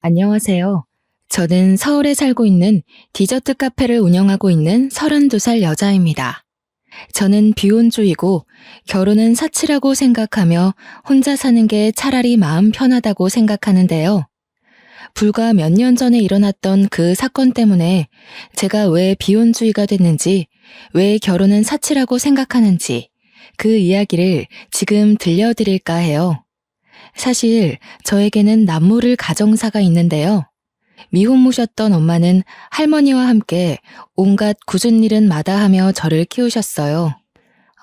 안녕하세요. 저는 서울에 살고 있는 디저트 카페를 운영하고 있는 32살 여자입니다. 저는 비혼주의고 결혼은 사치라고 생각하며 혼자 사는 게 차라리 마음 편하다고 생각하는데요. 불과 몇 년 전에 일어났던 그 사건 때문에 제가 왜 비혼주의가 됐는지, 왜 결혼은 사치라고 생각하는지 그 이야기를 지금 들려드릴까 해요. 사실 저에게는 남모를 가정사가 있는데요. 미혼모셨던 엄마는 할머니와 함께 온갖 굳은 일은 마다하며 저를 키우셨어요.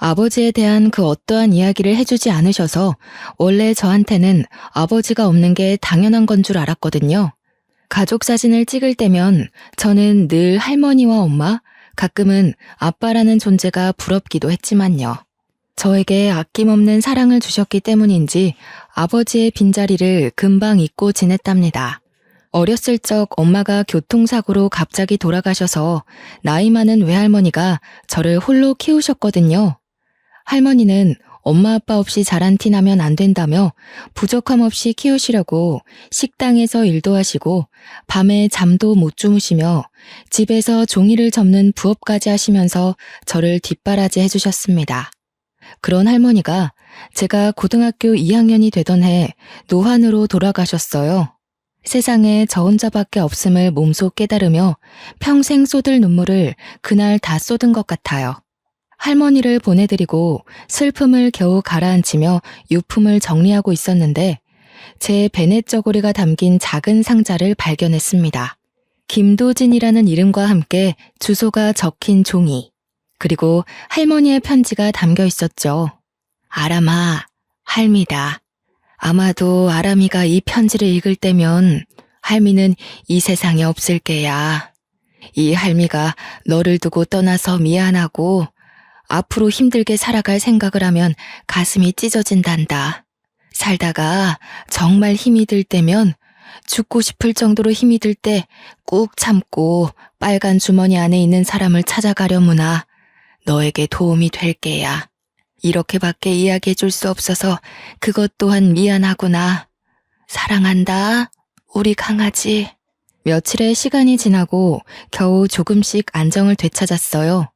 아버지에 대한 그 어떠한 이야기를 해주지 않으셔서 원래 저한테는 아버지가 없는 게 당연한 건 줄 알았거든요. 가족 사진을 찍을 때면 저는 늘 할머니와 엄마, 가끔은 아빠라는 존재가 부럽기도 했지만요. 저에게 아낌없는 사랑을 주셨기 때문인지 아버지의 빈자리를 금방 잊고 지냈답니다. 어렸을 적 엄마가 교통사고로 갑자기 돌아가셔서 나이 많은 외할머니가 저를 홀로 키우셨거든요. 할머니는 엄마 아빠 없이 자란 티 나면 안 된다며 부족함 없이 키우시려고 식당에서 일도 하시고 밤에 잠도 못 주무시며 집에서 종이를 접는 부업까지 하시면서 저를 뒷바라지 해주셨습니다. 그런 할머니가 제가 고등학교 2학년이 되던 해 노환으로 돌아가셨어요. 세상에 저 혼자밖에 없음을 몸소 깨달으며 평생 쏟을 눈물을 그날 다 쏟은 것 같아요. 할머니를 보내드리고 슬픔을 겨우 가라앉히며 유품을 정리하고 있었는데 제 베넷 저고리가 담긴 작은 상자를 발견했습니다. 김도진이라는 이름과 함께 주소가 적힌 종이, 그리고 할머니의 편지가 담겨 있었죠. 아람아, 할미다. 아마도 아람이가 이 편지를 읽을 때면 할미는 이 세상에 없을 게야. 이 할미가 너를 두고 떠나서 미안하고 앞으로 힘들게 살아갈 생각을 하면 가슴이 찢어진단다. 살다가 정말 힘이 들 때면 죽고 싶을 정도로 힘이 들 때 꾹 참고 빨간 주머니 안에 있는 사람을 찾아가려무나 너에게 도움이 될 게야. 이렇게밖에 이야기해 줄 수 없어서 그것 또한 미안하구나. 사랑한다, 우리 강아지. 며칠의 시간이 지나고 겨우 조금씩 안정을 되찾았어요.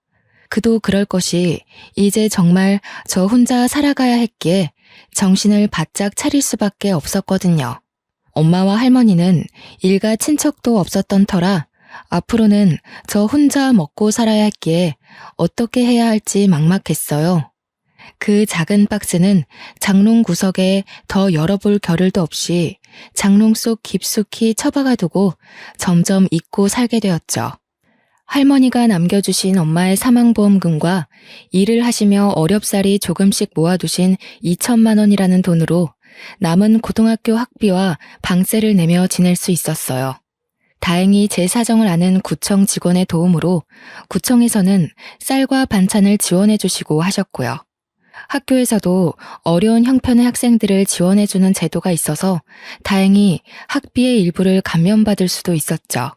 그도 그럴 것이 이제 정말 저 혼자 살아가야 했기에 정신을 바짝 차릴 수밖에 없었거든요. 엄마와 할머니는 일가 친척도 없었던 터라 앞으로는 저 혼자 먹고 살아야 했기에 어떻게 해야 할지 막막했어요. 그 작은 박스는 장롱 구석에 더 열어볼 겨를도 없이 장롱 속 깊숙이 처박아 두고 점점 잊고 살게 되었죠. 할머니가 남겨주신 엄마의 사망보험금과 일을 하시며 어렵사리 조금씩 모아두신 2천만 원이라는 돈으로 남은 고등학교 학비와 방세를 내며 지낼 수 있었어요. 다행히 제 사정을 아는 구청 직원의 도움으로 구청에서는 쌀과 반찬을 지원해 주시고 하셨고요. 학교에서도 어려운 형편의 학생들을 지원해주는 제도가 있어서 다행히 학비의 일부를 감면받을 수도 있었죠.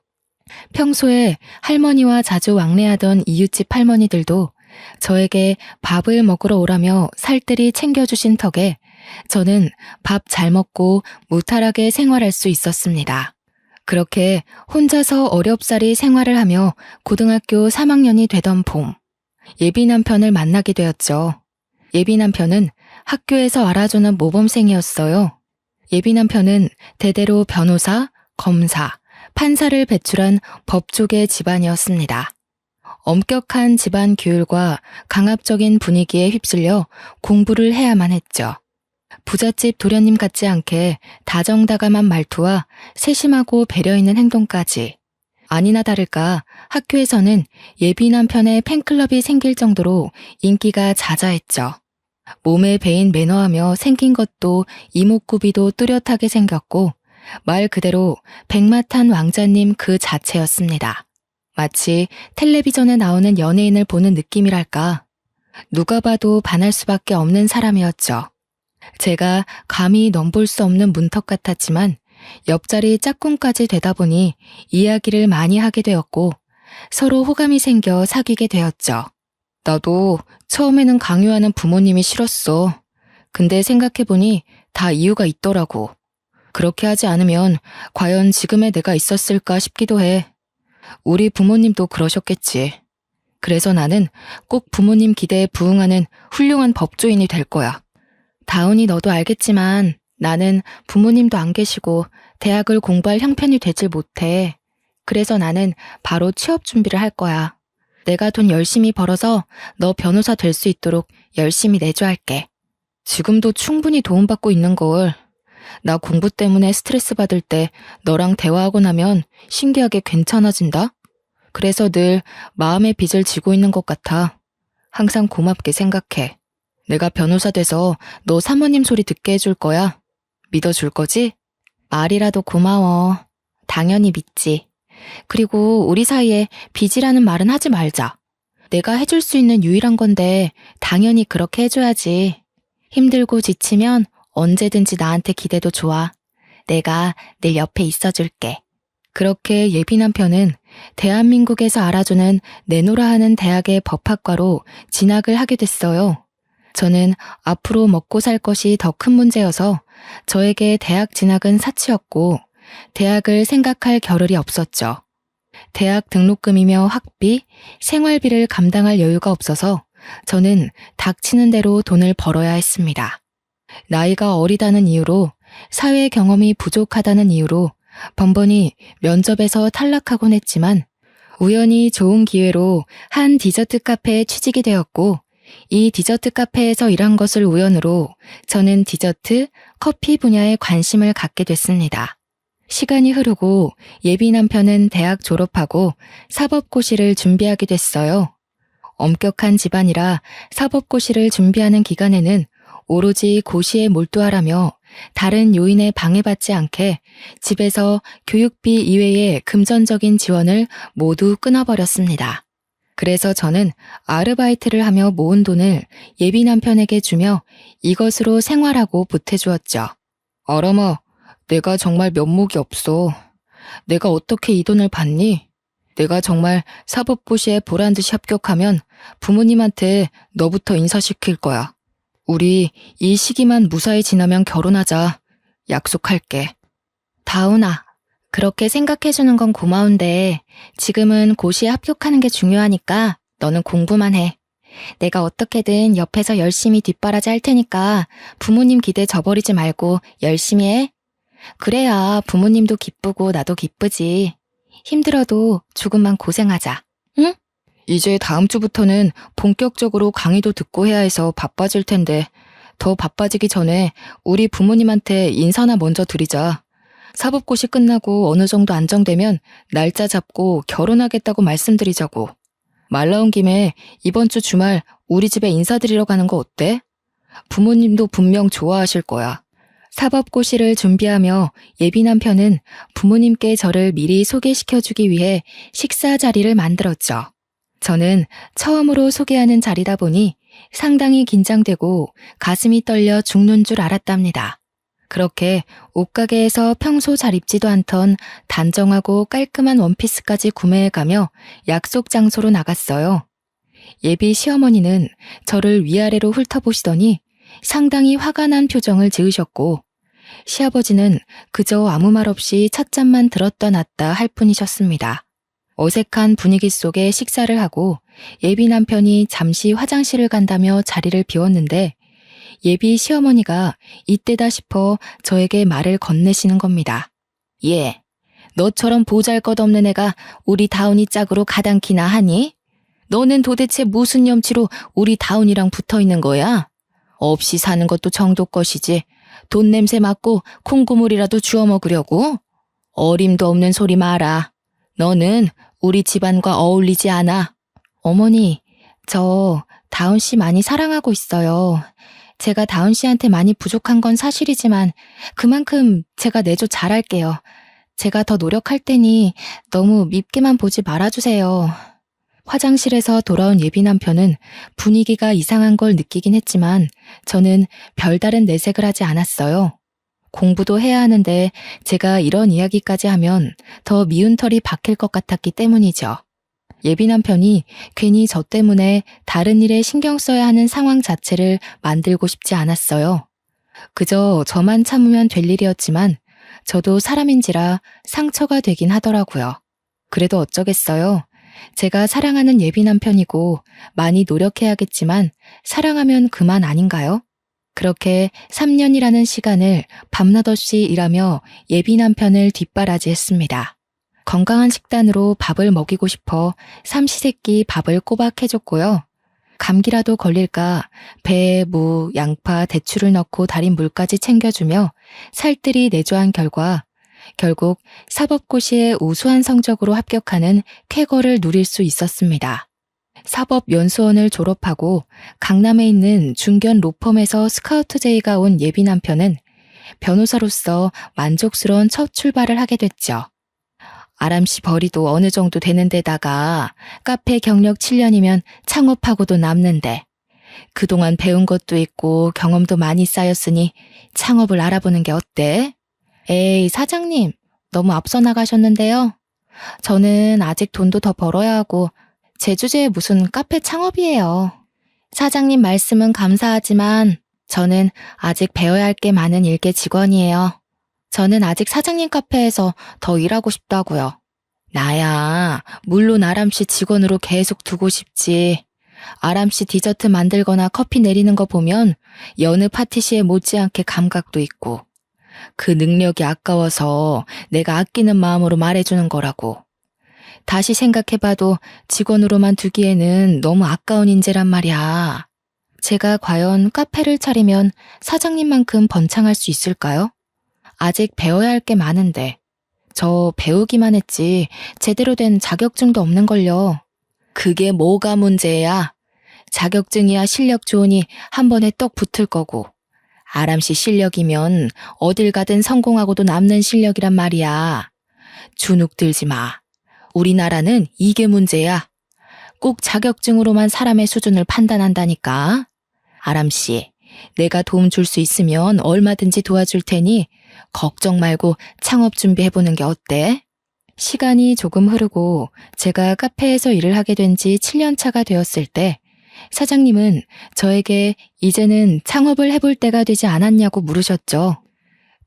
평소에 할머니와 자주 왕래하던 이웃집 할머니들도 저에게 밥을 먹으러 오라며 살뜰히 챙겨주신 덕에 저는 밥 잘 먹고 무탈하게 생활할 수 있었습니다. 그렇게 혼자서 어렵사리 생활을 하며 고등학교 3학년이 되던 봄, 예비 남편을 만나게 되었죠. 예비 남편은 학교에서 알아주는 모범생이었어요. 예비 남편은 대대로 변호사, 검사, 판사를 배출한 법조계 집안이었습니다. 엄격한 집안 규율과 강압적인 분위기에 휩쓸려 공부를 해야만 했죠. 부잣집 도련님 같지 않게 다정다감한 말투와 세심하고 배려 있는 행동까지. 아니나 다를까 학교에서는 예비 남편의 팬클럽이 생길 정도로 인기가 자자했죠. 몸에 배인 매너하며 생긴 것도 이목구비도 뚜렷하게 생겼고 말 그대로 백마탄 왕자님 그 자체였습니다. 마치 텔레비전에 나오는 연예인을 보는 느낌이랄까. 누가 봐도 반할 수밖에 없는 사람이었죠. 제가 감히 넘볼 수 없는 문턱 같았지만 옆자리 짝꿍까지 되다 보니 이야기를 많이 하게 되었고 서로 호감이 생겨 사귀게 되었죠. 나도 처음에는 강요하는 부모님이 싫었어. 근데 생각해보니 다 이유가 있더라고. 그렇게 하지 않으면 과연 지금의 내가 있었을까 싶기도 해. 우리 부모님도 그러셨겠지. 그래서 나는 꼭 부모님 기대에 부응하는 훌륭한 법조인이 될 거야. 다운이 너도 알겠지만 나는 부모님도 안 계시고 대학을 공부할 형편이 되질 못해. 그래서 나는 바로 취업 준비를 할 거야. 내가 돈 열심히 벌어서 너 변호사 될 수 있도록 열심히 내조할게. 지금도 충분히 도움받고 있는 걸. 나 공부 때문에 스트레스 받을 때 너랑 대화하고 나면 신기하게 괜찮아진다? 그래서 늘 마음의 빚을 지고 있는 것 같아. 항상 고맙게 생각해. 내가 변호사 돼서 너 사모님 소리 듣게 해줄 거야. 믿어줄 거지? 말이라도 고마워. 당연히 믿지. 그리고 우리 사이에 빚이라는 말은 하지 말자. 내가 해줄 수 있는 유일한 건데 당연히 그렇게 해줘야지. 힘들고 지치면 언제든지 나한테 기대도 좋아. 내가 늘 옆에 있어줄게. 그렇게 예비 남편은 대한민국에서 알아주는 내노라 하는 대학의 법학과로 진학을 하게 됐어요. 저는 앞으로 먹고 살 것이 더 큰 문제여서 저에게 대학 진학은 사치였고 대학을 생각할 겨를이 없었죠. 대학 등록금이며 학비, 생활비를 감당할 여유가 없어서 저는 닥치는 대로 돈을 벌어야 했습니다. 나이가 어리다는 이유로, 사회 경험이 부족하다는 이유로 번번이 면접에서 탈락하곤 했지만 우연히 좋은 기회로 한 디저트 카페에 취직이 되었고 이 디저트 카페에서 일한 것을 우연으로 저는 디저트, 커피 분야에 관심을 갖게 됐습니다. 시간이 흐르고 예비 남편은 대학 졸업하고 사법고시를 준비하게 됐어요. 엄격한 집안이라 사법고시를 준비하는 기간에는 오로지 고시에 몰두하라며 다른 요인에 방해받지 않게 집에서 교육비 이외의 금전적인 지원을 모두 끊어버렸습니다. 그래서 저는 아르바이트를 하며 모은 돈을 예비 남편에게 주며 이것으로 생활하고 보태주었죠. 어러머, 내가 정말 면목이 없어. 내가 어떻게 이 돈을 받니? 내가 정말 사법고시에 보란듯이 합격하면 부모님한테 너부터 인사시킬 거야. 우리 이 시기만 무사히 지나면 결혼하자. 약속할게. 다운아, 그렇게 생각해주는 건 고마운데 지금은 고시에 합격하는 게 중요하니까 너는 공부만 해. 내가 어떻게든 옆에서 열심히 뒷바라지 할 테니까 부모님 기대 저버리지 말고 열심히 해. 그래야 부모님도 기쁘고 나도 기쁘지. 힘들어도 조금만 고생하자. 응? 이제 다음 주부터는 본격적으로 강의도 듣고 해야 해서 바빠질 텐데 더 바빠지기 전에 우리 부모님한테 인사나 먼저 드리자. 사법고시 끝나고 어느 정도 안정되면 날짜 잡고 결혼하겠다고 말씀드리자고. 말 나온 김에 이번 주 주말 우리 집에 인사드리러 가는 거 어때? 부모님도 분명 좋아하실 거야. 사법고시를 준비하며 예비 남편은 부모님께 저를 미리 소개시켜주기 위해 식사 자리를 만들었죠. 저는 처음으로 소개하는 자리다 보니 상당히 긴장되고 가슴이 떨려 죽는 줄 알았답니다. 그렇게 옷가게에서 평소 잘 입지도 않던 단정하고 깔끔한 원피스까지 구매해가며 약속 장소로 나갔어요. 예비 시어머니는 저를 위아래로 훑어보시더니 상당히 화가 난 표정을 지으셨고 시아버지는 그저 아무 말 없이 찻잔만 들었다 놨다 할 뿐이셨습니다. 어색한 분위기 속에 식사를 하고 예비 남편이 잠시 화장실을 간다며 자리를 비웠는데 예비 시어머니가 이때다 싶어 저에게 말을 건네시는 겁니다. 예, 너처럼 보잘것없는 애가 우리 다운이 짝으로 가당키나 하니? 너는 도대체 무슨 염치로 우리 다운이랑 붙어있는 거야? 없이 사는 것도 정도 것이지 돈 냄새 맡고 콩고물이라도 주워 먹으려고? 어림도 없는 소리 마라. 너는 우리 집안과 어울리지 않아. 어머니, 저 다운 씨 많이 사랑하고 있어요. 제가 다운 씨한테 많이 부족한 건 사실이지만 그만큼 제가 내조 잘할게요. 제가 더 노력할 테니 너무 밉게만 보지 말아주세요. 화장실에서 돌아온 예비 남편은 분위기가 이상한 걸 느끼긴 했지만 저는 별다른 내색을 하지 않았어요. 공부도 해야 하는데 제가 이런 이야기까지 하면 더 미운 털이 박힐 것 같았기 때문이죠. 예비 남편이 괜히 저 때문에 다른 일에 신경 써야 하는 상황 자체를 만들고 싶지 않았어요. 그저 저만 참으면 될 일이었지만 저도 사람인지라 상처가 되긴 하더라고요. 그래도 어쩌겠어요. 제가 사랑하는 예비 남편이고 많이 노력해야겠지만 사랑하면 그만 아닌가요? 그렇게 3년이라는 시간을 밤낮 없이 일하며 예비 남편을 뒷바라지했습니다. 건강한 식단으로 밥을 먹이고 싶어 삼시세끼 밥을 꼬박 해줬고요. 감기라도 걸릴까 배에 무, 양파, 대추를 넣고 달인 물까지 챙겨주며 살뜰히 내조한 결과 결국 사법고시에 우수한 성적으로 합격하는 쾌거를 누릴 수 있었습니다. 사법연수원을 졸업하고 강남에 있는 중견 로펌에서 스카우트 제의가 온 예비 남편은 변호사로서 만족스러운 첫 출발을 하게 됐죠. 아람씨 벌이도 어느 정도 되는 데다가 카페 경력 7년이면 창업하고도 남는데 그동안 배운 것도 있고 경험도 많이 쌓였으니 창업을 알아보는 게 어때? 에이, 사장님, 너무 앞서 나가셨는데요. 저는 아직 돈도 더 벌어야 하고 제 주제에 무슨 카페 창업이에요. 사장님 말씀은 감사하지만 저는 아직 배워야 할 게 많은 일개 직원이에요. 저는 아직 사장님 카페에서 더 일하고 싶다고요. 나야 물론 아람씨 직원으로 계속 두고 싶지. 아람씨 디저트 만들거나 커피 내리는 거 보면 여느 파티시에 못지않게 감각도 있고 그 능력이 아까워서 내가 아끼는 마음으로 말해주는 거라고. 다시 생각해봐도 직원으로만 두기에는 너무 아까운 인재란 말이야. 제가 과연 카페를 차리면 사장님만큼 번창할 수 있을까요? 아직 배워야 할 게 많은데 저 배우기만 했지 제대로 된 자격증도 없는걸요. 그게 뭐가 문제야? 자격증이야 실력 좋으니 한 번에 떡 붙을 거고 아람씨 실력이면 어딜 가든 성공하고도 남는 실력이란 말이야. 주눅 들지 마. 우리나라는 이게 문제야. 꼭 자격증으로만 사람의 수준을 판단한다니까. 아람씨, 내가 도움 줄 수 있으면 얼마든지 도와줄 테니 걱정 말고 창업 준비해보는 게 어때? 시간이 조금 흐르고 제가 카페에서 일을 하게 된 지 7년 차가 되었을 때 사장님은 저에게 이제는 창업을 해볼 때가 되지 않았냐고 물으셨죠.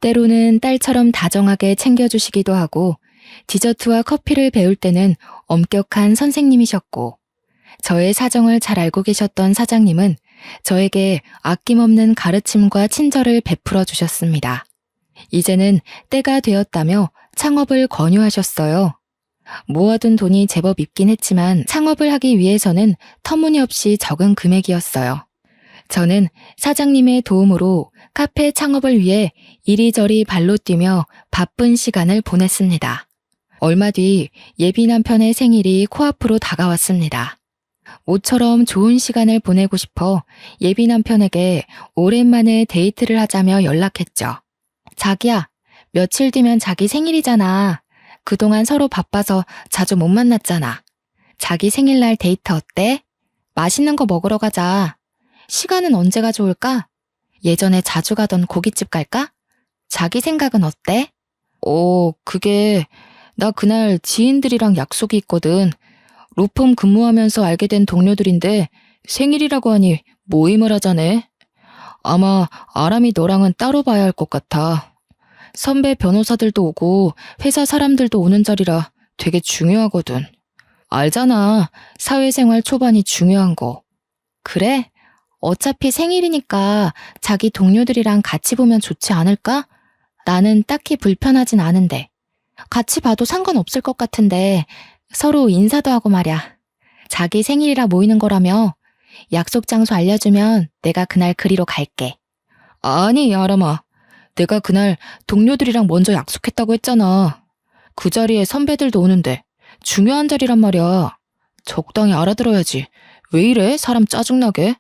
때로는 딸처럼 다정하게 챙겨주시기도 하고 디저트와 커피를 배울 때는 엄격한 선생님이셨고 저의 사정을 잘 알고 계셨던 사장님은 저에게 아낌없는 가르침과 친절을 베풀어 주셨습니다. 이제는 때가 되었다며 창업을 권유하셨어요. 모아둔 돈이 제법 있긴 했지만 창업을 하기 위해서는 터무니없이 적은 금액이었어요. 저는 사장님의 도움으로 카페 창업을 위해 이리저리 발로 뛰며 바쁜 시간을 보냈습니다. 얼마 뒤 예비 남편의 생일이 코앞으로 다가왔습니다. 모처럼 좋은 시간을 보내고 싶어 예비 남편에게 오랜만에 데이트를 하자며 연락했죠. 자기야, 며칠 뒤면 자기 생일이잖아. 그동안 서로 바빠서 자주 못 만났잖아. 자기 생일날 데이트 어때? 맛있는 거 먹으러 가자. 시간은 언제가 좋을까? 예전에 자주 가던 고깃집 갈까? 자기 생각은 어때? 그게 나 그날 지인들이랑 약속이 있거든. 로펌 근무하면서 알게 된 동료들인데 생일이라고 하니 모임을 하자네. 아마 아람이 너랑은 따로 봐야 할 것 같아. 선배 변호사들도 오고 회사 사람들도 오는 자리라 되게 중요하거든. 알잖아. 사회생활 초반이 중요한 거. 그래? 어차피 생일이니까 자기 동료들이랑 같이 보면 좋지 않을까? 나는 딱히 불편하진 않은데. 같이 봐도 상관없을 것 같은데 서로 인사도 하고 말야. 자기 생일이라 모이는 거라며 약속 장소 알려주면 내가 그날 그리로 갈게. 아니, 아람아. 내가 그날 동료들이랑 먼저 약속했다고 했잖아. 그 자리에 선배들도 오는데 중요한 자리란 말이야. 적당히 알아들어야지. 왜 이래? 사람 짜증나게.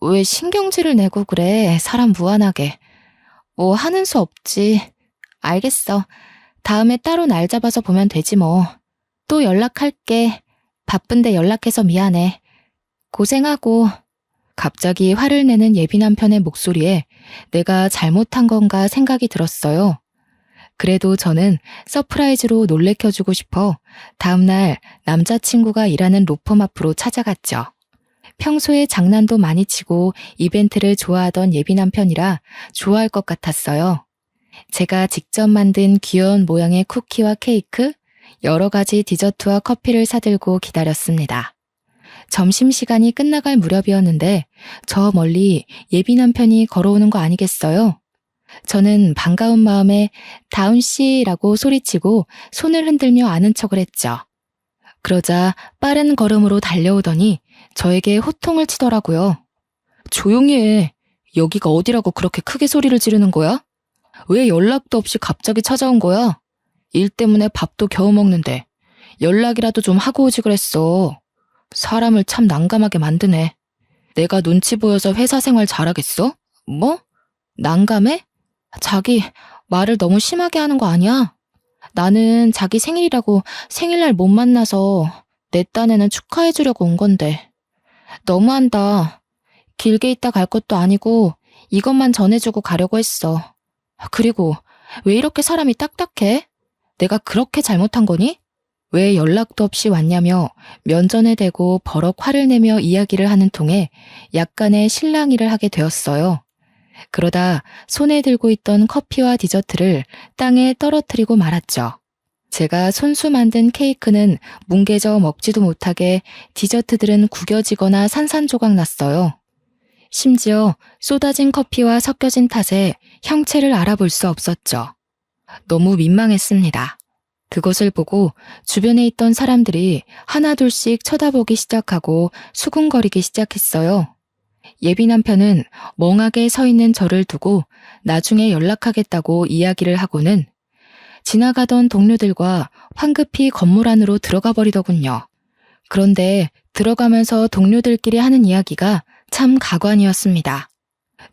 왜 신경질을 내고 그래? 사람 무안하게. 뭐 하는 수 없지. 알겠어. 다음에 따로 날 잡아서 보면 되지 뭐. 또 연락할게. 바쁜데 연락해서 미안해. 고생하고. 갑자기 화를 내는 예비 남편의 목소리에 내가 잘못한 건가 생각이 들었어요. 그래도 저는 서프라이즈로 놀래켜주고 싶어 다음날 남자친구가 일하는 로펌 앞으로 찾아갔죠. 평소에 장난도 많이 치고 이벤트를 좋아하던 예비 남편이라 좋아할 것 같았어요. 제가 직접 만든 귀여운 모양의 쿠키와 케이크, 여러 가지 디저트와 커피를 사들고 기다렸습니다. 점심시간이 끝나갈 무렵이었는데 저 멀리 예비 남편이 걸어오는 거 아니겠어요? 저는 반가운 마음에 다운 씨라고 소리치고 손을 흔들며 아는 척을 했죠. 그러자 빠른 걸음으로 달려오더니 저에게 호통을 치더라고요. 조용히 해. 여기가 어디라고 그렇게 크게 소리를 지르는 거야? 왜 연락도 없이 갑자기 찾아온 거야? 일 때문에 밥도 겨우 먹는데 연락이라도 좀 하고 오지 그랬어. 사람을 참 난감하게 만드네. 내가 눈치 보여서 회사 생활 잘하겠어? 뭐? 난감해? 자기 말을 너무 심하게 하는 거 아니야? 나는 자기 생일이라고 생일날 못 만나서 내 딴에는 축하해주려고 온 건데. 너무한다. 길게 있다 갈 것도 아니고 이것만 전해주고 가려고 했어. 그리고 왜 이렇게 사람이 딱딱해? 내가 그렇게 잘못한 거니? 왜 연락도 없이 왔냐며 면전에 대고 버럭 화를 내며 이야기를 하는 통에 약간의 실랑이를 하게 되었어요. 그러다 손에 들고 있던 커피와 디저트를 땅에 떨어뜨리고 말았죠. 제가 손수 만든 케이크는 뭉개져 먹지도 못하게 디저트들은 구겨지거나 산산조각 났어요. 심지어 쏟아진 커피와 섞여진 탓에 형체를 알아볼 수 없었죠. 너무 민망했습니다. 그것을 보고 주변에 있던 사람들이 하나둘씩 쳐다보기 시작하고 수군거리기 시작했어요. 예비 남편은 멍하게 서 있는 저를 두고 나중에 연락하겠다고 이야기를 하고는 지나가던 동료들과 황급히 건물 안으로 들어가 버리더군요. 그런데 들어가면서 동료들끼리 하는 이야기가 참 가관이었습니다.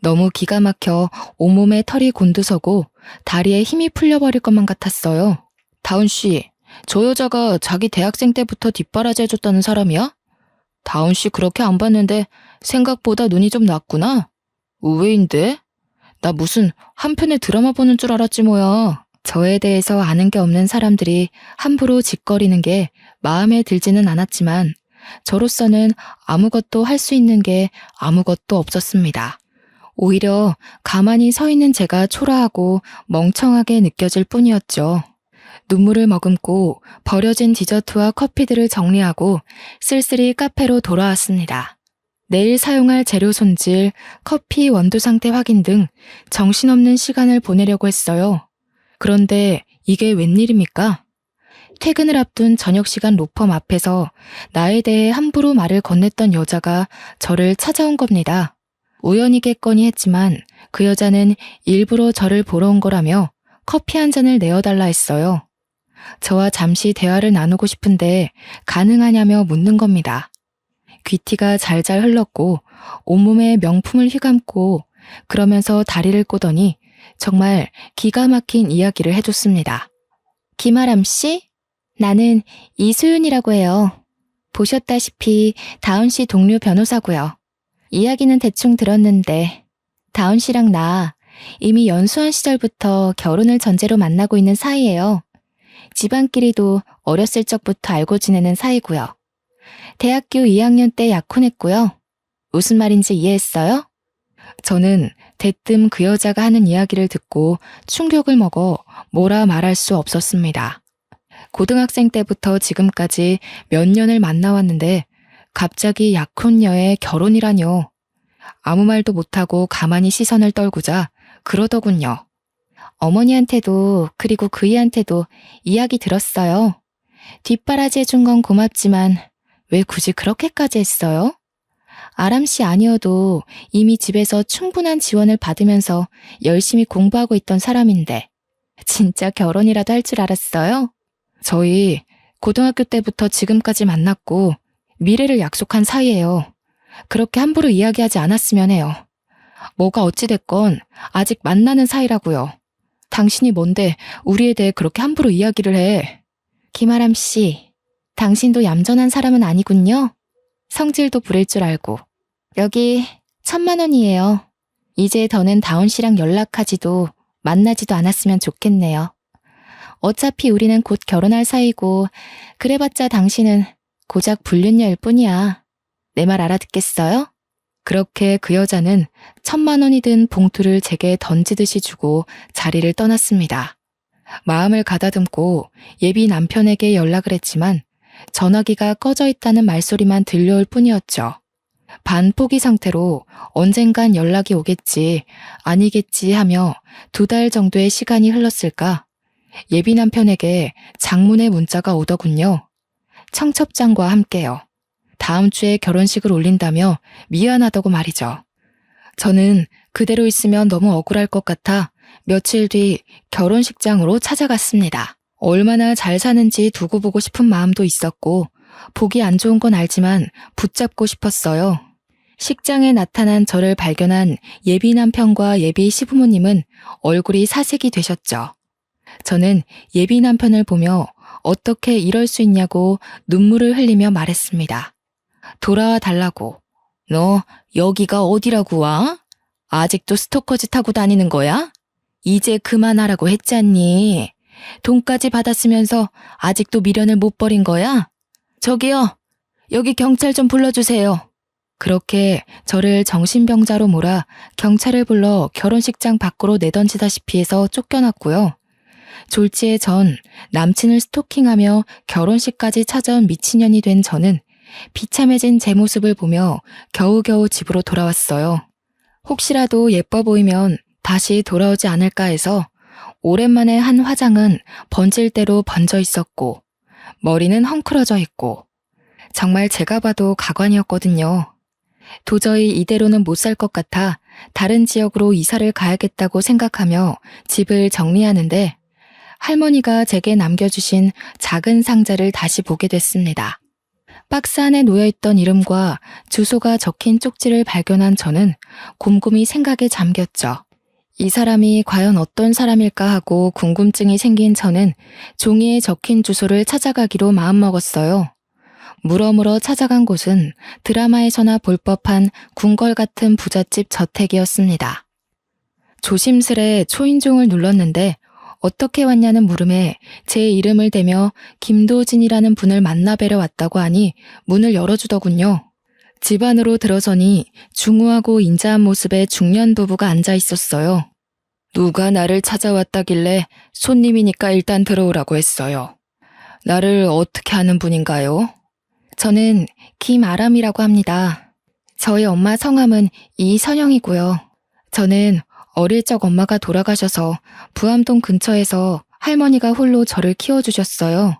너무 기가 막혀 온몸에 털이 곤두서고 다리에 힘이 풀려버릴 것만 같았어요. 다운 씨, 저 여자가 자기 대학생 때부터 뒷바라지 해줬다는 사람이야? 다운 씨 그렇게 안 봤는데 생각보다 눈이 좀 났구나. 의외인데? 나 무슨 한편의 드라마 보는 줄 알았지 뭐야. 저에 대해서 아는 게 없는 사람들이 함부로 짓거리는 게 마음에 들지는 않았지만 저로서는 아무것도 할 수 있는 게 아무것도 없었습니다. 오히려 가만히 서 있는 제가 초라하고 멍청하게 느껴질 뿐이었죠. 눈물을 머금고 버려진 디저트와 커피들을 정리하고 쓸쓸히 카페로 돌아왔습니다. 내일 사용할 재료 손질, 커피 원두 상태 확인 등 정신없는 시간을 보내려고 했어요. 그런데 이게 웬일입니까? 퇴근을 앞둔 저녁 시간 로펌 앞에서 나에 대해 함부로 말을 건넸던 여자가 저를 찾아온 겁니다. 우연이겠거니 했지만 그 여자는 일부러 저를 보러 온 거라며 커피 한 잔을 내어달라 했어요. 저와 잠시 대화를 나누고 싶은데 가능하냐며 묻는 겁니다. 귀티가 잘잘 흘렀고 온몸에 명품을 휘감고 그러면서 다리를 꼬더니 정말 기가 막힌 이야기를 해줬습니다. 김아람 씨? 나는 이수윤이라고 해요. 보셨다시피 다운 씨 동료 변호사고요. 이야기는 대충 들었는데 다운 씨랑 나 이미 연수원 시절부터 결혼을 전제로 만나고 있는 사이예요. 집안끼리도 어렸을 적부터 알고 지내는 사이고요. 대학교 2학년 때 약혼했고요. 무슨 말인지 이해했어요? 저는 대뜸 그 여자가 하는 이야기를 듣고 충격을 먹어 뭐라 말할 수 없었습니다. 고등학생 때부터 지금까지 몇 년을 만나왔는데 갑자기 약혼녀의 결혼이라뇨. 아무 말도 못하고 가만히 시선을 떨구자 그러더군요. 어머니한테도 그리고 그이한테도 이야기 들었어요. 뒷바라지 해준 건 고맙지만 왜 굳이 그렇게까지 했어요? 아람 씨 아니어도 이미 집에서 충분한 지원을 받으면서 열심히 공부하고 있던 사람인데 진짜 결혼이라도 할 줄 알았어요? 저희 고등학교 때부터 지금까지 만났고 미래를 약속한 사이예요. 그렇게 함부로 이야기하지 않았으면 해요. 뭐가 어찌됐건 아직 만나는 사이라고요. 당신이 뭔데 우리에 대해 그렇게 함부로 이야기를 해. 김아람 씨, 당신도 얌전한 사람은 아니군요. 성질도 부릴 줄 알고. 여기 1,000만 원이에요. 이제 더는 다운 씨랑 연락하지도 만나지도 않았으면 좋겠네요. 어차피 우리는 곧 결혼할 사이고 그래봤자 당신은 고작 불륜녀일 뿐이야. 내 말 알아듣겠어요? 그렇게 그 여자는 1,000만 원이 든 봉투를 제게 던지듯이 주고 자리를 떠났습니다. 마음을 가다듬고 예비 남편에게 연락을 했지만 전화기가 꺼져 있다는 말소리만 들려올 뿐이었죠. 반포기 상태로 언젠간 연락이 오겠지, 아니겠지 하며 2달 정도의 시간이 흘렀을까? 예비 남편에게 장문의 문자가 오더군요. 청첩장과 함께요. 다음 주에 결혼식을 올린다며 미안하다고 말이죠. 저는 그대로 있으면 너무 억울할 것 같아 며칠 뒤 결혼식장으로 찾아갔습니다. 얼마나 잘 사는지 두고 보고 싶은 마음도 있었고 보기 안 좋은 건 알지만 붙잡고 싶었어요. 식장에 나타난 저를 발견한 예비 남편과 예비 시부모님은 얼굴이 사색이 되셨죠. 저는 예비 남편을 보며 어떻게 이럴 수 있냐고 눈물을 흘리며 말했습니다. 돌아와 달라고. 너 여기가 어디라고 와? 아직도 스토커짓 하고 다니는 거야? 이제 그만하라고 했잖니. 돈까지 받았으면서 아직도 미련을 못 버린 거야? 저기요, 여기 경찰 좀 불러주세요. 그렇게 저를 정신병자로 몰아 경찰을 불러 결혼식장 밖으로 내던지다시피 해서 쫓겨났고요. 졸지에 전 남친을 스토킹하며 결혼식까지 찾아온 미친년이 된 저는 비참해진 제 모습을 보며 겨우겨우 집으로 돌아왔어요. 혹시라도 예뻐 보이면 다시 돌아오지 않을까 해서 오랜만에 한 화장은 번질 대로 번져 있었고 머리는 헝클어져 있고 정말 제가 봐도 가관이었거든요. 도저히 이대로는 못 살 것 같아 다른 지역으로 이사를 가야겠다고 생각하며 집을 정리하는데 할머니가 제게 남겨주신 작은 상자를 다시 보게 됐습니다. 박스 안에 놓여있던 이름과 주소가 적힌 쪽지를 발견한 저는 곰곰이 생각에 잠겼죠. 이 사람이 과연 어떤 사람일까 하고 궁금증이 생긴 저는 종이에 적힌 주소를 찾아가기로 마음먹었어요. 물어물어 찾아간 곳은 드라마에서나 볼 법한 궁궐 같은 부잣집 저택이었습니다. 조심스레 초인종을 눌렀는데 어떻게 왔냐는 물음에 제 이름을 대며 김도진이라는 분을 만나뵈러 왔다고 하니 문을 열어주더군요. 집 안으로 들어서니 중후하고 인자한 모습의 중년 부부가 앉아 있었어요. 누가 나를 찾아왔다길래 손님이니까 일단 들어오라고 했어요. 나를 어떻게 아는 분인가요? 저는 김아람이라고 합니다. 저희 엄마 성함은 이선영이고요. 저는 어릴 적 엄마가 돌아가셔서 부암동 근처에서 할머니가 홀로 저를 키워주셨어요.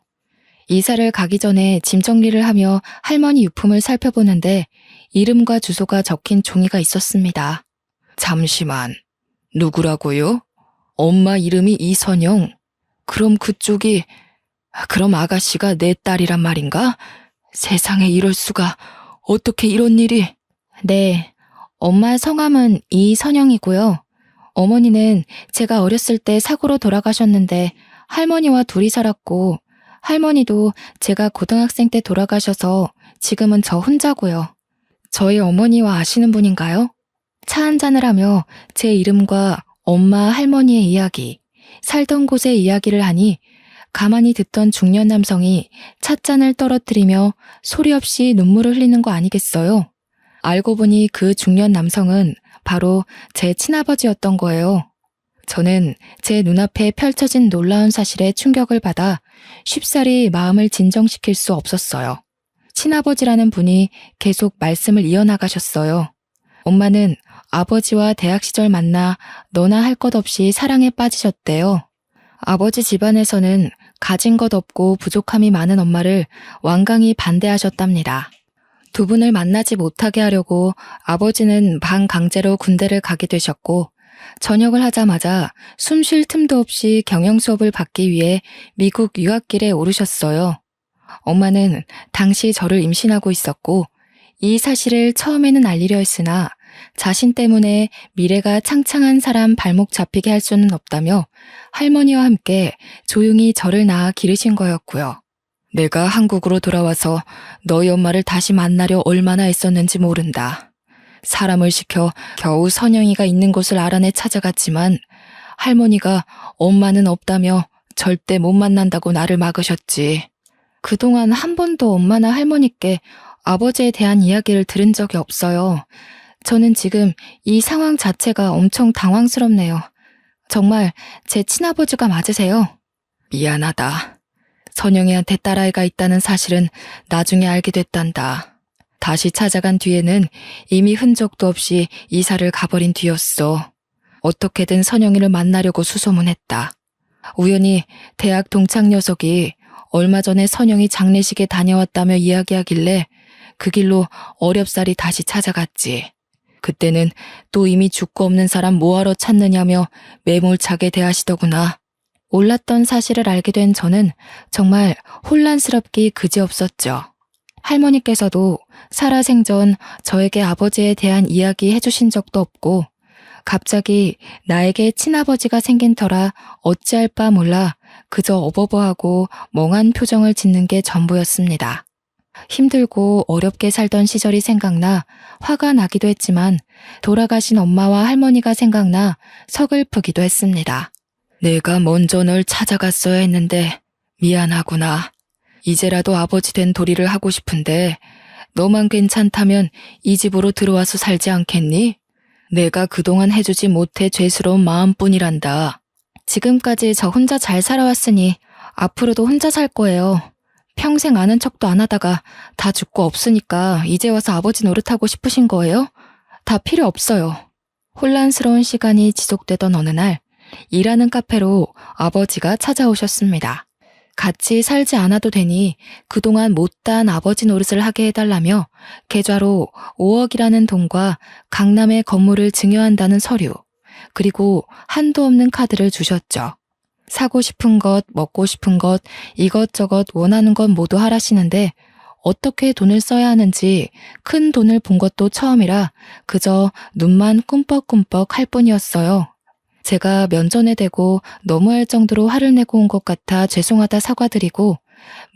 이사를 가기 전에 짐 정리를 하며 할머니 유품을 살펴보는데 이름과 주소가 적힌 종이가 있었습니다. 잠시만, 누구라고요? 엄마 이름이 이선영. 그럼 그럼 아가씨가 내 딸이란 말인가? 세상에 이럴 수가, 어떻게 이런 일이? 네, 엄마 성함은 이선영이고요. 어머니는 제가 어렸을 때 사고로 돌아가셨는데 할머니와 둘이 살았고 할머니도 제가 고등학생 때 돌아가셔서 지금은 저 혼자고요. 저희 어머니와 아시는 분인가요? 차 한잔을 하며 제 이름과 엄마 할머니의 이야기, 살던 곳의 이야기를 하니 가만히 듣던 중년 남성이 찻잔을 떨어뜨리며 소리 없이 눈물을 흘리는 거 아니겠어요? 알고 보니 그 중년 남성은 바로 제 친아버지였던 거예요. 저는 제 눈앞에 펼쳐진 놀라운 사실에 충격을 받아 쉽사리 마음을 진정시킬 수 없었어요. 친아버지라는 분이 계속 말씀을 이어나가셨어요. 엄마는 아버지와 대학 시절 만나 너나 할 것 없이 사랑에 빠지셨대요. 아버지 집안에서는 가진 것 없고 부족함이 많은 엄마를 완강히 반대하셨답니다. 두 분을 만나지 못하게 하려고 아버지는 반강제로 군대를 가게 되셨고 전역을 하자마자 숨 쉴 틈도 없이 경영 수업을 받기 위해 미국 유학길에 오르셨어요. 엄마는 당시 저를 임신하고 있었고 이 사실을 처음에는 알리려 했으나 자신 때문에 미래가 창창한 사람 발목 잡히게 할 수는 없다며 할머니와 함께 조용히 저를 낳아 기르신 거였고요. 내가 한국으로 돌아와서 너희 엄마를 다시 만나려 얼마나 애썼는지 모른다. 사람을 시켜 겨우 선영이가 있는 곳을 알아내 찾아갔지만 할머니가 엄마는 없다며 절대 못 만난다고 나를 막으셨지. 그동안 한 번도 엄마나 할머니께 아버지에 대한 이야기를 들은 적이 없어요. 저는 지금 이 상황 자체가 엄청 당황스럽네요. 정말 제 친아버지가 맞으세요? 미안하다. 선영이한테 딸아이가 있다는 사실은 나중에 알게 됐단다. 다시 찾아간 뒤에는 이미 흔적도 없이 이사를 가버린 뒤였어. 어떻게든 선영이를 만나려고 수소문했다. 우연히 대학 동창 녀석이 얼마 전에 선영이 장례식에 다녀왔다며 이야기하길래 그 길로 어렵사리 다시 찾아갔지. 그때는 또 이미 죽고 없는 사람 뭐하러 찾느냐며 매몰차게 대하시더구나. 몰랐던 사실을 알게 된 저는 정말 혼란스럽기 그지없었죠. 할머니께서도 살아생전 저에게 아버지에 대한 이야기 해주신 적도 없고 갑자기 나에게 친아버지가 생긴 터라 어찌할 바 몰라 그저 어버버하고 멍한 표정을 짓는 게 전부였습니다. 힘들고 어렵게 살던 시절이 생각나 화가 나기도 했지만 돌아가신 엄마와 할머니가 생각나 서글프기도 했습니다. 내가 먼저 널 찾아갔어야 했는데 미안하구나. 이제라도 아버지 된 도리를 하고 싶은데 너만 괜찮다면 이 집으로 들어와서 살지 않겠니? 내가 그동안 해주지 못해 죄스러운 마음뿐이란다. 지금까지 저 혼자 잘 살아왔으니 앞으로도 혼자 살 거예요. 평생 아는 척도 안 하다가 다 죽고 없으니까 이제 와서 아버지 노릇하고 싶으신 거예요? 다 필요 없어요. 혼란스러운 시간이 지속되던 어느 날 일하는 카페로 아버지가 찾아오셨습니다. 같이 살지 않아도 되니 그동안 못다한 아버지 노릇을 하게 해달라며 계좌로 5억이라는 돈과 강남의 건물을 증여한다는 서류, 그리고 한도 없는 카드를 주셨죠. 사고 싶은 것, 먹고 싶은 것, 이것저것 원하는 것 모두 하라시는데 어떻게 돈을 써야 하는지 큰 돈을 본 것도 처음이라 그저 눈만 꿈뻑꿈뻑 할 뿐이었어요. 제가 면전에 대고 너무할 정도로 화를 내고 온 것 같아 죄송하다 사과드리고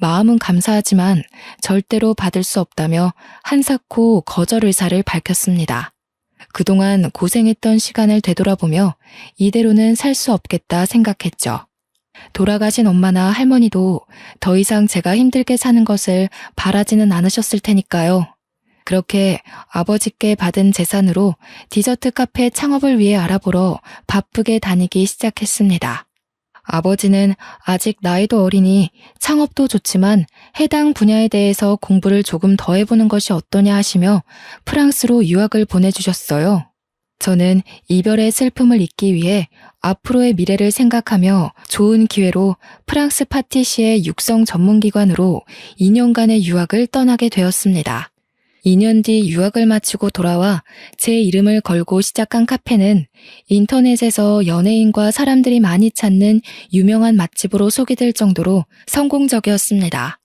마음은 감사하지만 절대로 받을 수 없다며 한사코 거절 의사를 밝혔습니다. 그동안 고생했던 시간을 되돌아보며 이대로는 살 수 없겠다 생각했죠. 돌아가신 엄마나 할머니도 더 이상 제가 힘들게 사는 것을 바라지는 않으셨을 테니까요. 그렇게 아버지께 받은 재산으로 디저트 카페 창업을 위해 알아보러 바쁘게 다니기 시작했습니다. 아버지는 아직 나이도 어리니 창업도 좋지만 해당 분야에 대해서 공부를 조금 더 해보는 것이 어떠냐 하시며 프랑스로 유학을 보내주셨어요. 저는 이별의 슬픔을 잊기 위해 앞으로의 미래를 생각하며 좋은 기회로 프랑스 파티시에 육성 전문기관으로 2년간의 유학을 떠나게 되었습니다. 2년 뒤 유학을 마치고 돌아와 제 이름을 걸고 시작한 카페는 인터넷에서 연예인과 사람들이 많이 찾는 유명한 맛집으로 소개될 정도로 성공적이었습니다.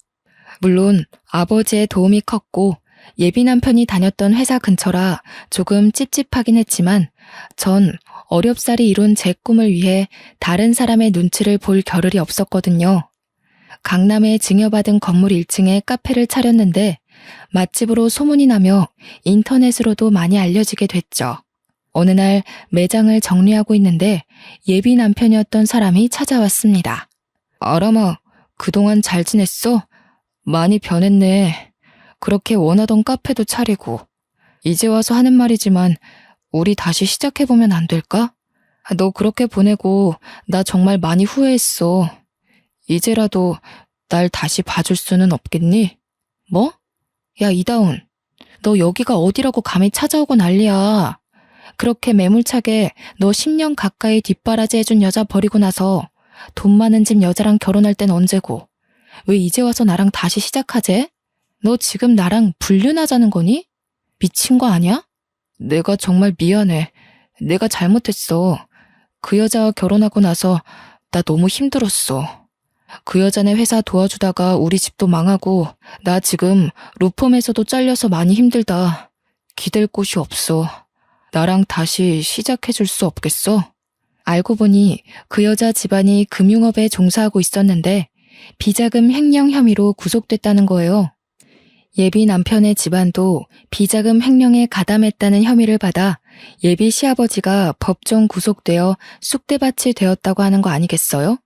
물론 아버지의 도움이 컸고 예비 남편이 다녔던 회사 근처라 조금 찝찝하긴 했지만 전 어렵사리 이룬 제 꿈을 위해 다른 사람의 눈치를 볼 겨를이 없었거든요. 강남에 증여받은 건물 1층에 카페를 차렸는데 맛집으로 소문이 나며 인터넷으로도 많이 알려지게 됐죠. 어느 날 매장을 정리하고 있는데 예비 남편이었던 사람이 찾아왔습니다. 아람아, 그동안 잘 지냈어? 많이 변했네. 그렇게 원하던 카페도 차리고. 이제 와서 하는 말이지만 우리 다시 시작해보면 안 될까? 너 그렇게 보내고 나 정말 많이 후회했어. 이제라도 날 다시 봐줄 수는 없겠니? 뭐? 야, 이다운, 너 여기가 어디라고 감히 찾아오고 난리야. 그렇게 매몰차게 너 10년 가까이 뒷바라지 해준 여자 버리고 나서 돈 많은 집 여자랑 결혼할 땐 언제고 왜 이제 와서 나랑 다시 시작하재? 너 지금 나랑 불륜하자는 거니? 미친 거 아니야? 내가 정말 미안해. 내가 잘못했어. 그 여자와 결혼하고 나서 나 너무 힘들었어. 그 여자네 회사 도와주다가 우리 집도 망하고 나 지금 로펌에서도 잘려서 많이 힘들다. 기댈 곳이 없어. 나랑 다시 시작해줄 수 없겠어? 알고 보니 그 여자 집안이 금융업에 종사하고 있었는데 비자금 횡령 혐의로 구속됐다는 거예요. 예비 남편의 집안도 비자금 횡령에 가담했다는 혐의를 받아 예비 시아버지가 법정 구속되어 쑥대밭이 되었다고 하는 거 아니겠어요?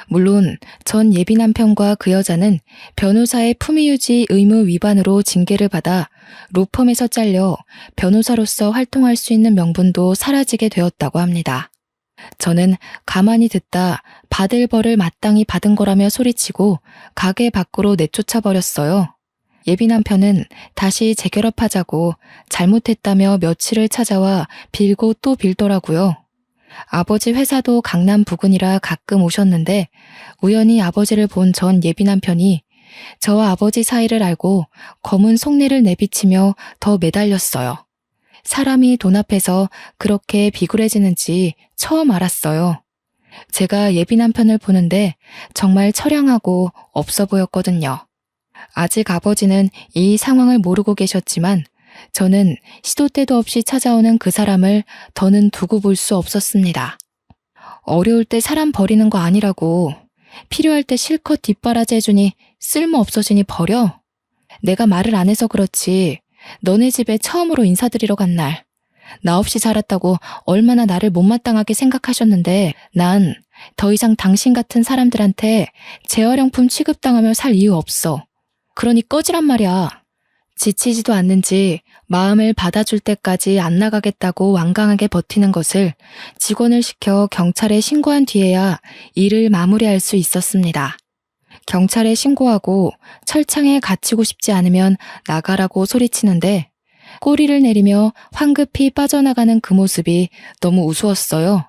물론 전 예비 남편과 그 여자는 변호사의 품위유지 의무 위반으로 징계를 받아 로펌에서 잘려 변호사로서 활동할 수 있는 명분도 사라지게 되었다고 합니다. 저는 가만히 듣다 받을 벌을 마땅히 받은 거라며 소리치고 가게 밖으로 내쫓아 버렸어요. 예비 남편은 다시 재결합하자고 잘못했다며 며칠을 찾아와 빌고 또 빌더라고요. 아버지 회사도 강남 부근이라 가끔 오셨는데 우연히 아버지를 본 전 예비 남편이 저와 아버지 사이를 알고 검은 속내를 내비치며 더 매달렸어요. 사람이 돈 앞에서 그렇게 비굴해지는지 처음 알았어요. 제가 예비 남편을 보는데 정말 처량하고 없어 보였거든요. 아직 아버지는 이 상황을 모르고 계셨지만 저는 시도 때도 없이 찾아오는 그 사람을 더는 두고 볼 수 없었습니다. 어려울 때 사람 버리는 거 아니라고. 필요할 때 실컷 뒷바라지 해주니 쓸모 없어지니 버려. 내가 말을 안 해서 그렇지. 너네 집에 처음으로 인사드리러 간 날, 나 없이 살았다고 얼마나 나를 못마땅하게 생각하셨는데 난 더 이상 당신 같은 사람들한테 재활용품 취급당하며 살 이유 없어. 그러니 꺼지란 말이야. 지치지도 않는지 마음을 받아줄 때까지 안 나가겠다고 완강하게 버티는 것을 직원을 시켜 경찰에 신고한 뒤에야 일을 마무리할 수 있었습니다. 경찰에 신고하고 철창에 갇히고 싶지 않으면 나가라고 소리치는데 꼬리를 내리며 황급히 빠져나가는 그 모습이 너무 우스웠어요.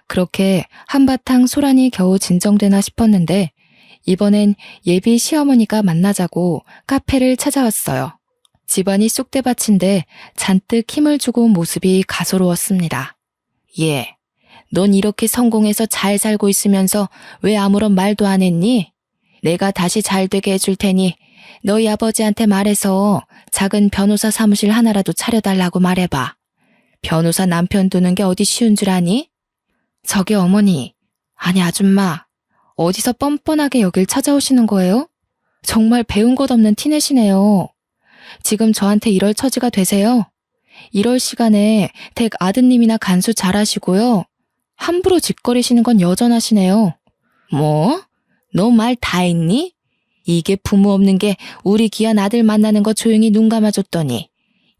그렇게 한바탕 소란이 겨우 진정되나 싶었는데 이번엔 예비 시어머니가 만나자고 카페를 찾아왔어요. 집안이 쑥대밭인데 잔뜩 힘을 주고 온 모습이 가소로웠습니다. 예, 넌 이렇게 성공해서 잘 살고 있으면서 왜 아무런 말도 안 했니? 내가 다시 잘 되게 해줄 테니 너희 아버지한테 말해서 작은 변호사 사무실 하나라도 차려달라고 말해봐. 변호사 남편 두는 게 어디 쉬운 줄 아니? 저기 어머니, 아니 아줌마, 어디서 뻔뻔하게 여길 찾아오시는 거예요? 정말 배운 것 없는 티내시네요. 지금 저한테 이럴 처지가 되세요? 이럴 시간에 댁 아드님이나 간수 잘하시고요. 함부로 짓거리시는 건 여전하시네요. 뭐? 너 말 다 했니? 이게 부모 없는 게 우리 귀한 아들 만나는 거 조용히 눈 감아줬더니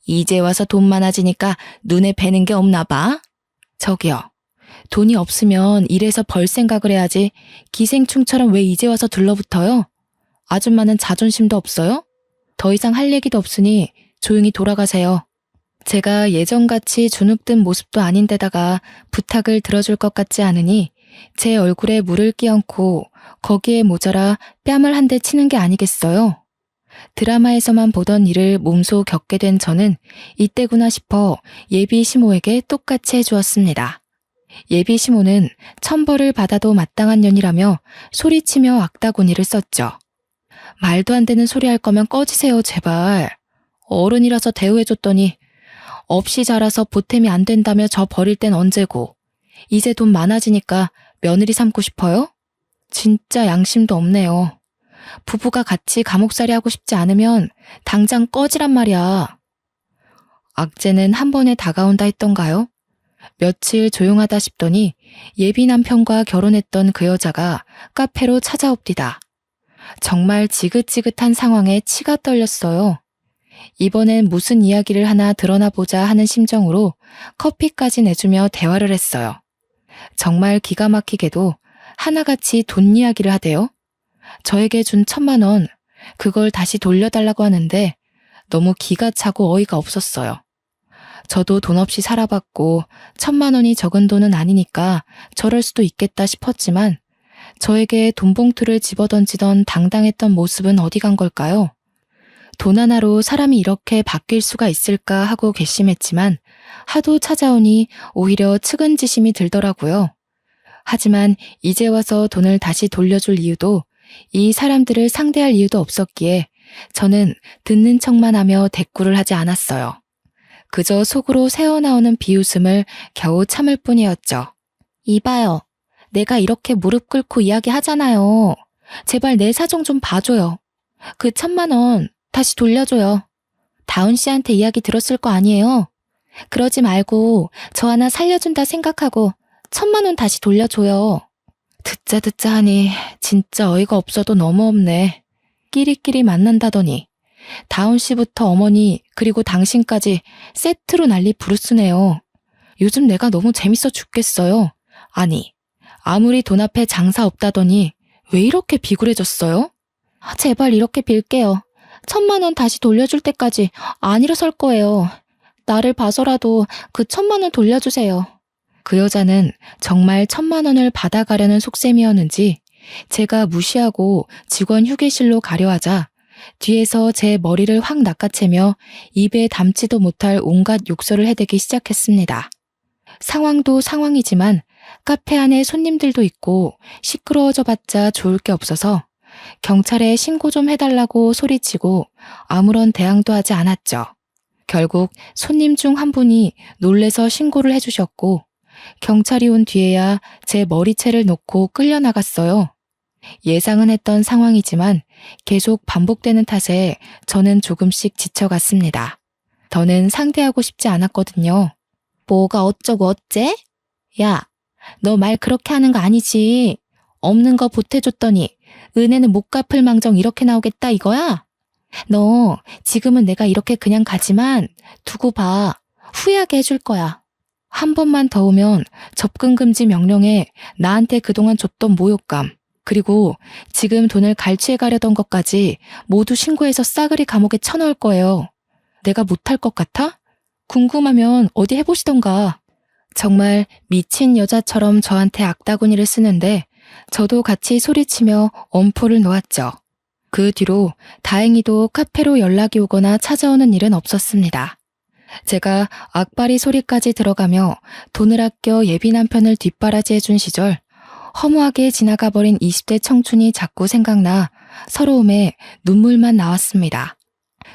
이제 와서 돈 많아지니까 눈에 뵈는 게 없나 봐? 저기요. 돈이 없으면 일해서 벌 생각을 해야지 기생충처럼 왜 이제 와서 들러붙어요? 아줌마는 자존심도 없어요? 더 이상 할 얘기도 없으니 조용히 돌아가세요. 제가 예전같이 주눅든 모습도 아닌데다가 부탁을 들어줄 것 같지 않으니 제 얼굴에 물을 끼얹고 거기에 모자라 뺨을 한 대 치는 게 아니겠어요? 드라마에서만 보던 일을 몸소 겪게 된 저는 이때구나 싶어 예비 시모에게 똑같이 해주었습니다. 예비 시모는 천벌을 받아도 마땅한 년이라며 소리치며 악다구니를 썼죠. 말도 안 되는 소리 할 거면 꺼지세요, 제발. 어른이라서 대우해줬더니 없이 자라서 보탬이 안 된다며 저 버릴 땐 언제고. 이제 돈 많아지니까 며느리 삼고 싶어요? 진짜 양심도 없네요. 부부가 같이 감옥살이 하고 싶지 않으면 당장 꺼지란 말이야. 악재는 한 번에 다가온다 했던가요? 며칠 조용하다 싶더니 예비 남편과 결혼했던 그 여자가 카페로 찾아옵디다. 정말 지긋지긋한 상황에 치가 떨렸어요. 이번엔 무슨 이야기를 하나 드러나 보자 하는 심정으로 커피까지 내주며 대화를 했어요. 정말 기가 막히게도 하나같이 돈 이야기를 하대요. 저에게 준 1,000만 원, 그걸 다시 돌려달라고 하는데 너무 기가 차고 어이가 없었어요. 저도 돈 없이 살아봤고 1,000만 원이 적은 돈은 아니니까 저럴 수도 있겠다 싶었지만 저에게 돈 봉투를 집어던지던 당당했던 모습은 어디 간 걸까요? 돈 하나로 사람이 이렇게 바뀔 수가 있을까 하고 괘씸했지만 하도 찾아오니 오히려 측은지심이 들더라고요. 하지만 이제 와서 돈을 다시 돌려줄 이유도 이 사람들을 상대할 이유도 없었기에 저는 듣는 척만 하며 대꾸를 하지 않았어요. 그저 속으로 새어나오는 비웃음을 겨우 참을 뿐이었죠. 이봐요. 내가 이렇게 무릎 꿇고 이야기하잖아요. 제발 내 사정 좀 봐줘요. 그 1,000만 원 다시 돌려줘요. 다운 씨한테 이야기 들었을 거 아니에요? 그러지 말고 저 하나 살려준다 생각하고 1,000만 원 다시 돌려줘요. 듣자 하니 진짜 어이가 없어도 너무 없네. 끼리끼리 만난다더니 다운 씨부터 어머니 그리고 당신까지 세트로 난리 부르스네요. 요즘 내가 너무 재밌어 죽겠어요. 아니, 아무리 돈 앞에 장사 없다더니 왜 이렇게 비굴해졌어요? 제발 이렇게 빌게요. 1,000만 원 다시 돌려줄 때까지 안 일어설 거예요. 나를 봐서라도 그 1,000만 원 돌려주세요. 그 여자는 정말 1,000만 원을 받아가려는 속셈이었는지 제가 무시하고 직원 휴게실로 가려 하자 뒤에서 제 머리를 확 낚아채며 입에 담지도 못할 온갖 욕설을 해대기 시작했습니다. 상황도 상황이지만 카페 안에 손님들도 있고 시끄러워져 봤자 좋을 게 없어서 경찰에 신고 좀 해달라고 소리치고 아무런 대항도 하지 않았죠. 결국 손님 중 한 분이 놀래서 신고를 해주셨고 경찰이 온 뒤에야 제 머리채를 놓고 끌려나갔어요. 예상은 했던 상황이지만 계속 반복되는 탓에 저는 조금씩 지쳐갔습니다. 더는 상대하고 싶지 않았거든요. 뭐가 어쩌고 어째? 야, 너 말 그렇게 하는 거 아니지. 없는 거 보태줬더니 은혜는 못 갚을 망정 이렇게 나오겠다 이거야? 너 지금은 내가 이렇게 그냥 가지만 두고 봐. 후회하게 해줄 거야. 한 번만 더 오면 접근 금지 명령에 나한테 그동안 줬던 모욕감 그리고 지금 돈을 갈취해 가려던 것까지 모두 신고해서 싸그리 감옥에 쳐넣을 거예요. 내가 못할 것 같아? 궁금하면 어디 해보시던가. 정말 미친 여자처럼 저한테 악다구니를 쓰는데 저도 같이 소리치며 엄포를 놓았죠. 그 뒤로 다행히도 카페로 연락이 오거나 찾아오는 일은 없었습니다. 제가 악바리 소리까지 들어가며 돈을 아껴 예비 남편을 뒷바라지해준 시절 허무하게 지나가버린 20대 청춘이 자꾸 생각나 서러움에 눈물만 나왔습니다.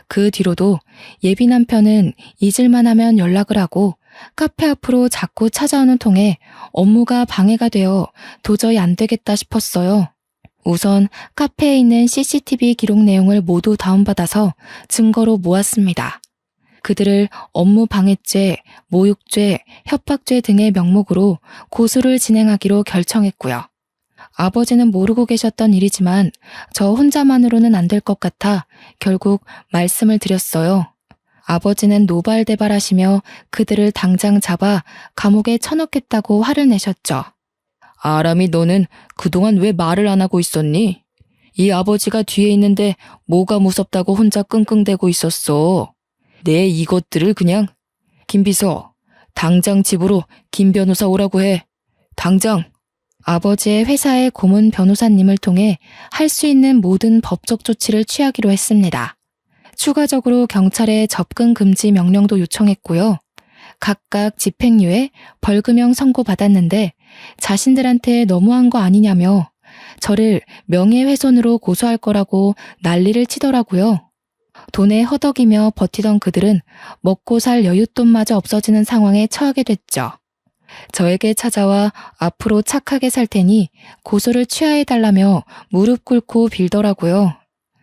그 뒤로도 예비 남편은 잊을만 하면 연락을 하고 카페 앞으로 자꾸 찾아오는 통에 업무가 방해가 되어 도저히 안 되겠다 싶었어요. 우선 카페에 있는 CCTV 기록 내용을 모두 다운받아서 증거로 모았습니다. 그들을 업무 방해죄, 모욕죄, 협박죄 등의 명목으로 고소를 진행하기로 결정했고요. 아버지는 모르고 계셨던 일이지만 저 혼자만으로는 안 될 것 같아 결국 말씀을 드렸어요. 아버지는 노발대발하시며 그들을 당장 잡아 감옥에 쳐넣겠다고 화를 내셨죠. 아람이 너는 그동안 왜 말을 안 하고 있었니? 이 아버지가 뒤에 있는데 뭐가 무섭다고 혼자 끙끙대고 있었어. 내 이것들을 그냥. 김비서, 당장 집으로 김 변호사 오라고 해. 당장. 아버지의 회사의 고문 변호사님을 통해 할 수 있는 모든 법적 조치를 취하기로 했습니다. 추가적으로 경찰에 접근 금지 명령도 요청했고요. 각각 집행유예, 벌금형 선고받았는데 자신들한테 너무한 거 아니냐며 저를 명예훼손으로 고소할 거라고 난리를 치더라고요. 돈에 허덕이며 버티던 그들은 먹고 살 여윳돈마저 없어지는 상황에 처하게 됐죠. 저에게 찾아와 앞으로 착하게 살 테니 고소를 취하해달라며 무릎 꿇고 빌더라고요.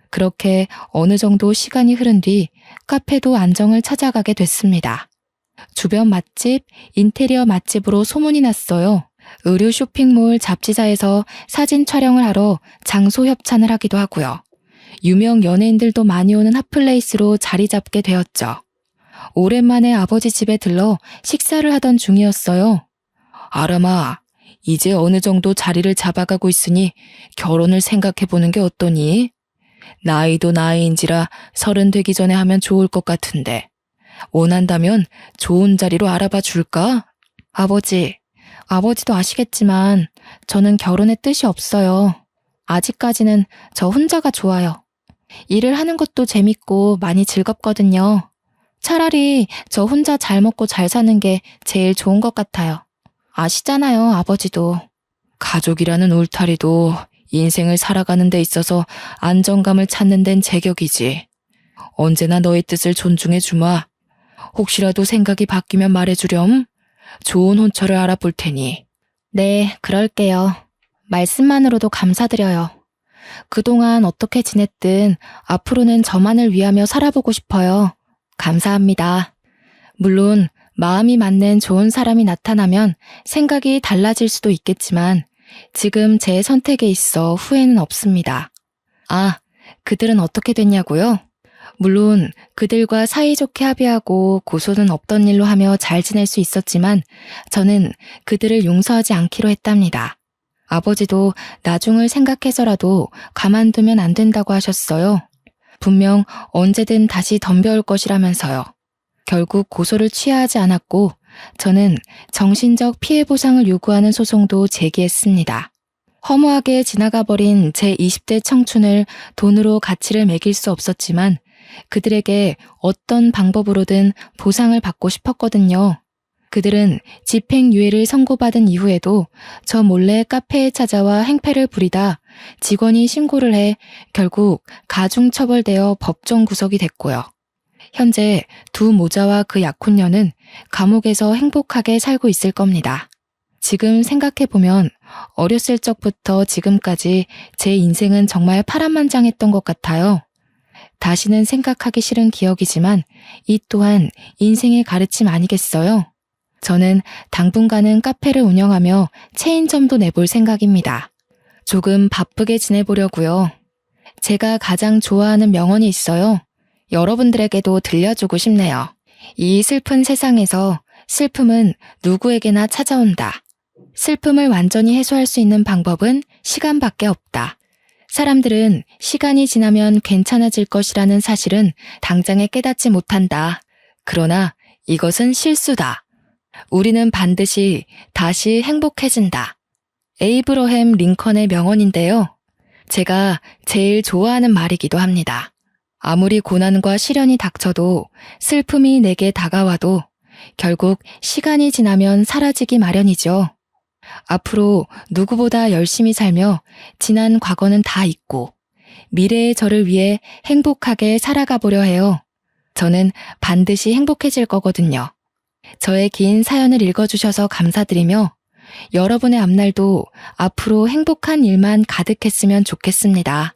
그렇게 어느 정도 시간이 흐른 뒤 카페도 안정을 찾아가게 됐습니다. 주변 맛집, 인테리어 맛집으로 소문이 났어요. 의류 쇼핑몰 잡지사에서 사진 촬영을 하러 장소 협찬을 하기도 하고요. 유명 연예인들도 많이 오는 핫플레이스로 자리 잡게 되었죠. 오랜만에 아버지 집에 들러 식사를 하던 중이었어요. 아람아, 이제 어느 정도 자리를 잡아가고 있으니 결혼을 생각해보는 게 어떠니? 나이도 나이인지라 30 되기 전에 하면 좋을 것 같은데 원한다면 좋은 자리로 알아봐 줄까? 아버지도 아시겠지만 저는 결혼의 뜻이 없어요. 아직까지는 저 혼자가 좋아요. 일을 하는 것도 재밌고 많이 즐겁거든요. 차라리 저 혼자 잘 먹고 잘 사는 게 제일 좋은 것 같아요. 아시잖아요, 아버지도. 가족이라는 울타리도 인생을 살아가는 데 있어서 안정감을 찾는 데는 제격이지. 언제나 너의 뜻을 존중해 주마. 혹시라도 생각이 바뀌면 말해주렴. 좋은 혼처를 알아볼 테니. 네, 그럴게요. 말씀만으로도 감사드려요. 그동안 어떻게 지냈든 앞으로는 저만을 위하며 살아보고 싶어요. 감사합니다. 물론 마음이 맞는 좋은 사람이 나타나면 생각이 달라질 수도 있겠지만 지금 제 선택에 있어 후회는 없습니다. 아, 그들은 어떻게 됐냐고요? 물론 그들과 사이좋게 합의하고 고소는 없던 일로 하며 잘 지낼 수 있었지만 저는 그들을 용서하지 않기로 했답니다. 아버지도 나중을 생각해서라도 가만두면 안 된다고 하셨어요. 분명 언제든 다시 덤벼올 것이라면서요. 결국 고소를 취하하지 않았고 저는 정신적 피해 보상을 요구하는 소송도 제기했습니다. 허무하게 지나가버린 제 20대 청춘을 돈으로 가치를 매길 수 없었지만 그들에게 어떤 방법으로든 보상을 받고 싶었거든요. 그들은 집행유예를 선고받은 이후에도 저 몰래 카페에 찾아와 행패를 부리다 직원이 신고를 해 결국 가중처벌되어 법정 구속이 됐고요. 현재 두 모자와 그 약혼녀는 감옥에서 행복하게 살고 있을 겁니다. 지금 생각해보면 어렸을 적부터 지금까지 제 인생은 정말 파란만장했던 것 같아요. 다시는 생각하기 싫은 기억이지만 이 또한 인생의 가르침 아니겠어요? 저는 당분간은 카페를 운영하며 체인점도 내볼 생각입니다. 조금 바쁘게 지내보려고요. 제가 가장 좋아하는 명언이 있어요. 여러분들에게도 들려주고 싶네요. 이 슬픈 세상에서 슬픔은 누구에게나 찾아온다. 슬픔을 완전히 해소할 수 있는 방법은 시간밖에 없다. 사람들은 시간이 지나면 괜찮아질 것이라는 사실은 당장에 깨닫지 못한다. 그러나 이것은 실수다. 우리는 반드시 다시 행복해진다. 에이브러햄 링컨의 명언인데요. 제가 제일 좋아하는 말이기도 합니다. 아무리 고난과 시련이 닥쳐도 슬픔이 내게 다가와도 결국 시간이 지나면 사라지기 마련이죠. 앞으로 누구보다 열심히 살며 지난 과거는 다 잊고 미래의 저를 위해 행복하게 살아가 보려 해요. 저는 반드시 행복해질 거거든요. 저의 긴 사연을 읽어주셔서 감사드리며 여러분의 앞날도 앞으로 행복한 일만 가득했으면 좋겠습니다.